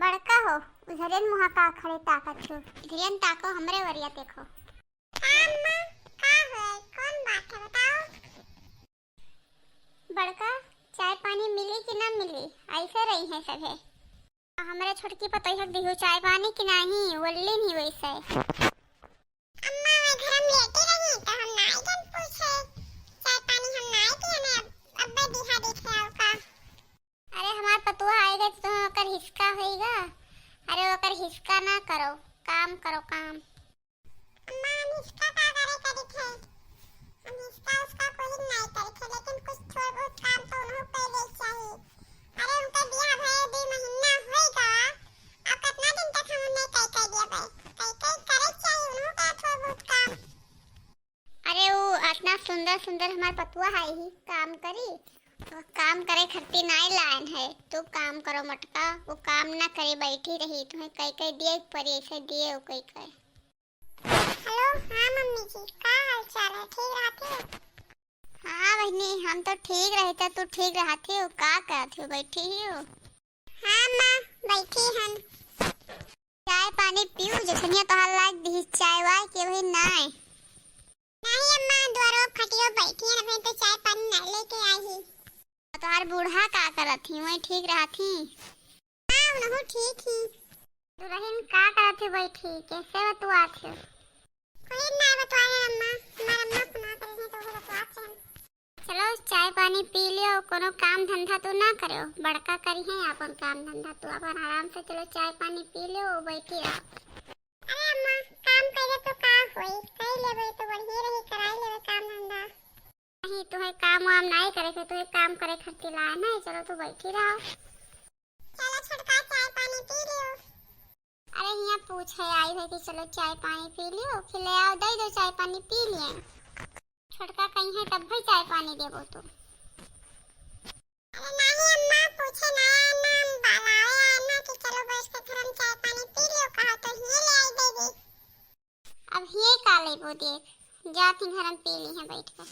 बड़का हो उधरेन मुहा का खड़े ताकत हो। इधरेन ताको हमरे वरिया देखो। अम्मा का है कौन बात है बताओ। बड़का चाय पानी मिली कि ना मिली ऐसे रही है सभे। हमरे छोटकी पतोहिया दिहो चाय पानी कि नहीं बोलली नहीं वैसे। अम्मा मैं घर में लेटी रही तो हम नाई जन पूछे चाय पानी हम नाई पिए ने अब्बे दिहा देखे का। अरे हमार पतुआ आएगा तो ओकर हिस्सा होएगा। अरे ओकर हिस्सा ना करो काम करो काम। अम्मा हम हिस्सा का करे करी थे हम हिस्सा उसका कोई नहीं करे थे लेकिन कुछ थोड़ा बहुत काम तो उन्हों पे ले चाहिए। अरे उनका बियाह भए 2 महीना होएगा अब कितना दिन तक हम नहीं कह दिया भाई कई करे चाहिए उन्हों का थोड़ा बहुत काम। अरे वो इतना सुंदर सुंदर हमार पतुआ है ही काम करी काम करे खत्ती नाई लाइन है तू काम करो मटका वो काम ना करे बैठी रही तुम्हें कई दिए परी ऐसे दिए कई हेलो हाँ मम्मी जी का हाल चाल है ठीक रहते हो। हाँ बहनी हम तो ठीक रहते तू ठीक रहती हो का करती हो बैठी ही हो। हाँ माँ बैठी हम चाय पानी पीऊ जखनिया तो हाल लाग दी चाय वाय के भाई नहीं अम्मा द्वारो खटियो बैठी है तो चाय पानी ना लेके आई ही। तोहार बूढ़ा का करत थी मैं ठीक रहती। हां उनहु ठीक ही तू रहन का करत थी बैठी कैसे बतुआत हो। कोई ना बतवाए अम्मा हमार अम्मा सुना करे तो वो बतवात है। चलो चाय पानी पी लियो कोनो काम धंधा तो ना करो बड़का करी है अपन काम धंधा तो अपन आराम से चलो चाय पानी पी लियो बैठी रहो। अरे अम्मा काम करे तो का होई कर लेबे तो बढ़िया रही कराई लेबे काम धंधा नहीं तुम्हें काम वाम नहीं करे थे तुम्हें काम करे खर्ची लाए नहीं चलो तू बैठी रहो। चलो छोटका चाय पानी पी लियो। अरे यहाँ पूछे आई है कि चलो चाय पानी पी लियो फिर ले आओ दे दो चाय पानी पी लिए छोटका कहीं है तब भी चाय पानी देबो तो। अरे नहीं अम्मा पूछे ना नाम बालावे आना कि चलो बैठ के थरम चाय पानी पी लियो कहा तो ही ले आई दे दे। अब ये का लेबो देख जाती घर में पी ली है बैठ कर।